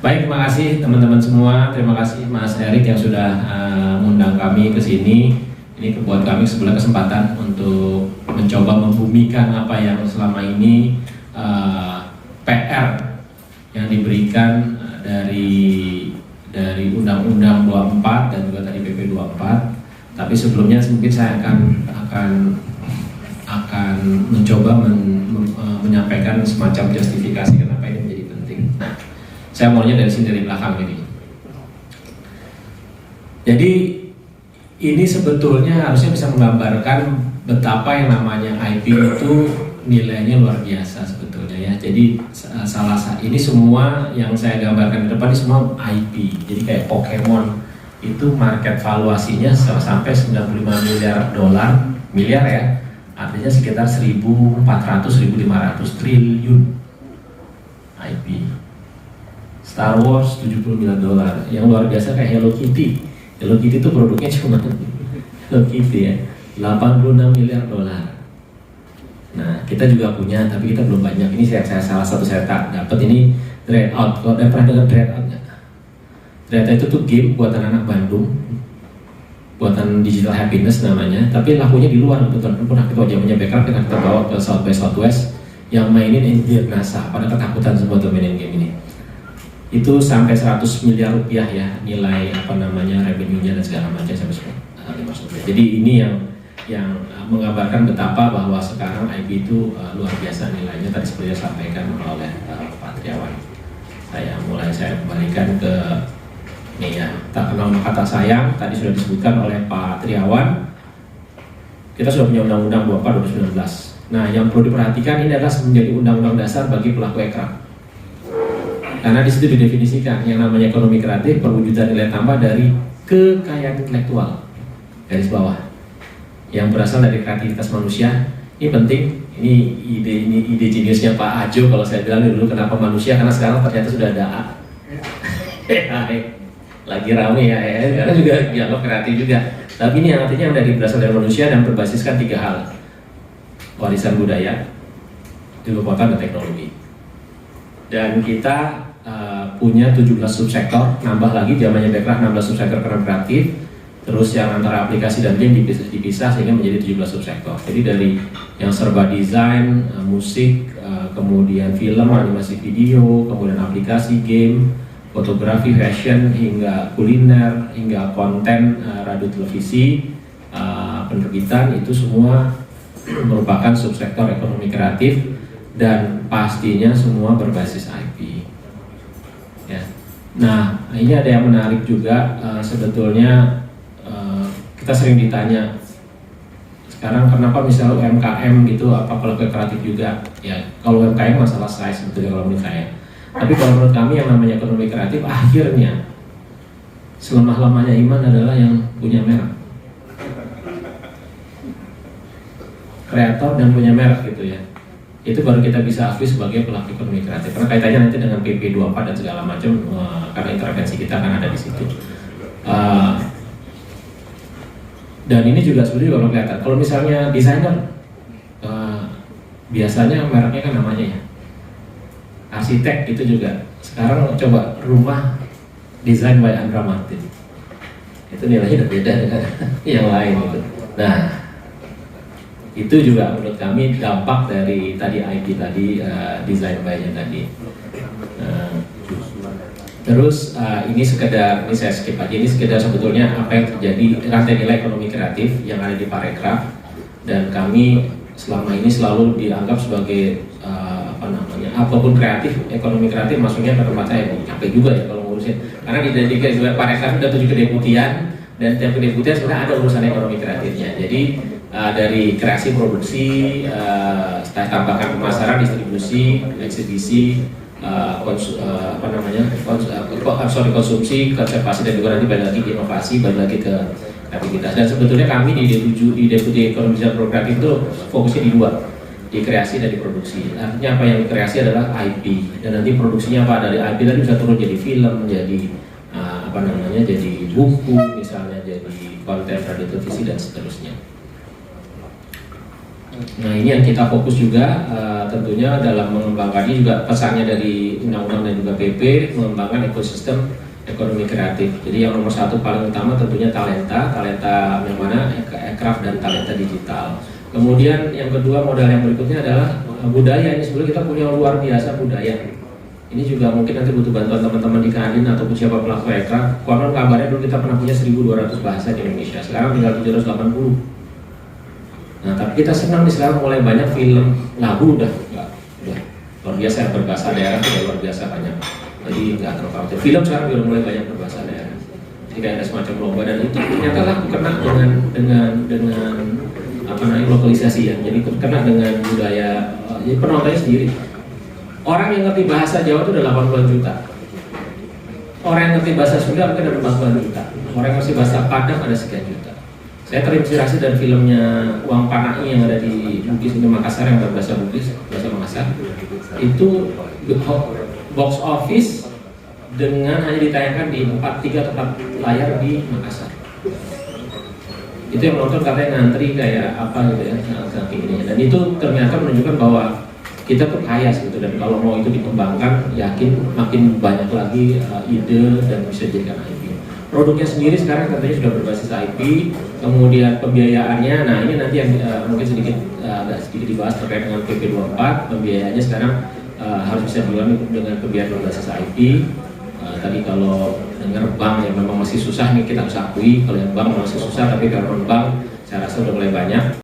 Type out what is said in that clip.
Baik, terima kasih teman-teman semua. Terima kasih Mas Erik yang sudah mengundang kami ke sini. Ini buat kami sebuah kesempatan untuk mencoba membumikan apa yang selama ini PR yang diberikan dari Undang-Undang 24 dan juga tadi PP 24. Tapi sebelumnya mungkin saya akan mencoba menyampaikan semacam justifikasi kenapa ini menjadi penting. Nah, saya maunya dari sini, dari belakang ini. Jadi ini sebetulnya harusnya bisa menggambarkan betapa yang namanya IP itu nilainya luar biasa sebetulnya ya. Jadi ini semua yang saya gambarkan di depan ini semua IP. Jadi kayak Pokemon itu market valuasinya sampai 95 miliar ya. Artinya sekitar 1.400-1.500 triliun IP. Star Wars $70 miliar. Yang luar biasa kayak Hello Kitty. Hello Kitty itu produknya cuma Hello Kitty ya, $86 miliar. Nah, kita juga punya, tapi kita belum banyak. Ini saya salah satu saya dapat ini Dreadout. Kalau ada pernah dengar Dreadout nggak? Dreadout itu tuh game buatan anak Bandung, buatan Digital Happiness namanya. Tapi lakunya di luar, betul. Pernah kita zamannya backup, kita bawa ke South by Southwest yang mainin engineer NASA. Pada ketakutan semua tuh mainin game ini. Itu sampai 100 miliar rupiah ya nilai revenue-nya dan segala macam sampai 500. Jadi ini yang menggambarkan betapa bahwa sekarang IP itu luar biasa nilainya. Tadi seperti disampaikan oleh Pak Triawan. Saya kembalikan ke ini ya, tak kenal maka tak sayang. Tadi sudah disebutkan oleh Pak Triawan. Kita sudah punya Undang-Undang 24 2019. Nah, yang perlu diperhatikan ini adalah menjadi undang-undang dasar bagi pelaku ekraf. Karena di situ didefinisikan yang namanya ekonomi kreatif perwujudan nilai tambah dari kekayaan intelektual, garis bawah, yang berasal dari kreativitas manusia. Ini penting. Ini ide jeniusnya Pak Ajo kalau saya bilang dulu kenapa manusia, karena sekarang ternyata sudah ada AI lagi rame ya, karena juga dialog kreatif juga. Tapi ini yang artinya dari berasal dari manusia dan berbasiskan 3 hal: warisan budaya, kekuatan dan teknologi. Dan kita punya 17 subsektor, nambah lagi zamannya Bekraf 16 subsektor kreatif, terus yang antara aplikasi dan game dipisah sehingga menjadi 17 subsektor. Jadi dari yang serba desain, musik, kemudian film, animasi video, kemudian aplikasi, game, fotografi, fashion, hingga kuliner, hingga konten, radio, televisi, penerbitan, itu semua merupakan subsektor ekonomi kreatif dan pastinya semua berbasis IP. Ya. Nah, ini ada yang menarik juga. Sebetulnya kita sering ditanya sekarang kenapa misalnya UMKM gitu, apa kalau kreatif juga? Ya, kalau UMKM masalah size sebetulnya kalau menurut saya. Tapi kalau menurut kami yang namanya ekonomi kreatif akhirnya selemah-lemahnya iman adalah yang punya merek, kreator dan punya merek gitu ya. Itu baru kita bisa akui sebagai pelaku ekonomi kreatif. Karena kaitannya nanti dengan PP 24 dan segala macam, karena intervensi kita akan ada di situ. Dan ini juga sebenarnya kalau kelihatan. Kalau misalnya desainer, biasanya mereknya kan namanya ya. Arsitek itu juga. Sekarang coba rumah desain by Andra Martin. Itu nilainya udah beda dengan yang lain gitu. Nah, itu juga menurut kami dampak dari tadi IP tadi, design by-nya tadi. Terus ini saya skip aja, ini sekedar sebetulnya apa yang terjadi rantai nilai ekonomi kreatif yang ada di Parekraf, dan kami selama ini selalu dianggap sebagai apapun kreatif, ekonomi kreatif masuknya ke tempat saya, capek juga ya kalau ngurusin, karena di Parekraf udah 7 kedeputian dan tiap kedeputian sebenarnya ada urusan ekonomi kreatifnya. Jadi dari kreasi, produksi, tambahkan pemasaran, distribusi, eksibisi, konsumsi, konservasi, dan juga nanti balik lagi ke inovasi, balik lagi ke kreativitas. Dan sebetulnya kami di Deputi Ekonomi dan Kreatif itu fokusnya di 2, di kreasi dan di produksi. Artinya apa yang kreasi adalah IP, dan nanti produksinya apa, dari IP tadi bisa turun jadi film, jadi jadi buku misalnya, jadi konten radio, televisi, dan seterusnya. Nah ini yang kita fokus juga tentunya dalam mengembangkan ini juga pesannya dari undang-undang dan juga PP mengembangkan ekosistem ekonomi kreatif. Jadi yang nomor satu paling utama tentunya talenta yang mana aircraft dan talenta digital. Kemudian yang kedua modal yang berikutnya adalah budaya. Ini sebenarnya kita punya luar biasa budaya. Ini juga mungkin nanti butuh bantuan teman-teman di Kadin ataupun siapa pelaku aircraft. Konon kabarnya dulu kita pernah punya 1.200 bahasa di Indonesia, sekarang tinggal 780. Nah tapi kita senang nih sekarang mulai banyak film lagu udah luar biasa berbahasa daerah sudah luar biasa banyak. Jadi nggak terlalu khawatir. Film sekarang udah mulai banyak berbahasa daerah. Jadi ada semacam lomba dan itu ternyata lagu kena dengan apa namanya lokalisasi ya. Jadi kena dengan budaya. Jadi penontonnya sendiri. Orang yang ngerti bahasa Jawa itu udah 80 juta. Orang yang ngerti bahasa Sunda mungkin ada 40 juta. Orang yang ngerti bahasa Padang ada sekian juta. Saya terinspirasi dari filmnya Uang Panai yang ada di Bugis di Makassar yang berbahasa Bugis, bahasa Makassar. Itu box office dengan hanya ditayangkan di 3 tempat layar di Makassar. Itu yang nonton katanya ngantri kayak apa gitu ya, saking ini. Dan itu ternyata menunjukkan bahwa kita tuh kaya gitu, dan kalau mau itu dikembangkan yakin makin banyak lagi ide dan bisa dijadikan IP. Produknya sendiri sekarang tentunya sudah berbasis IP, kemudian pembiayaannya, nah ini nanti yang mungkin agak sedikit dibahas terkait dengan PP24. Pembiayaannya sekarang harus bisa dilakukan dengan pembiayaan berbasis IP. Tadi kalau dengar bank yang memang masih susah, nih kita harus akui kalau yang bank masih susah, tapi kalau non bank saya rasa udah mulai banyak.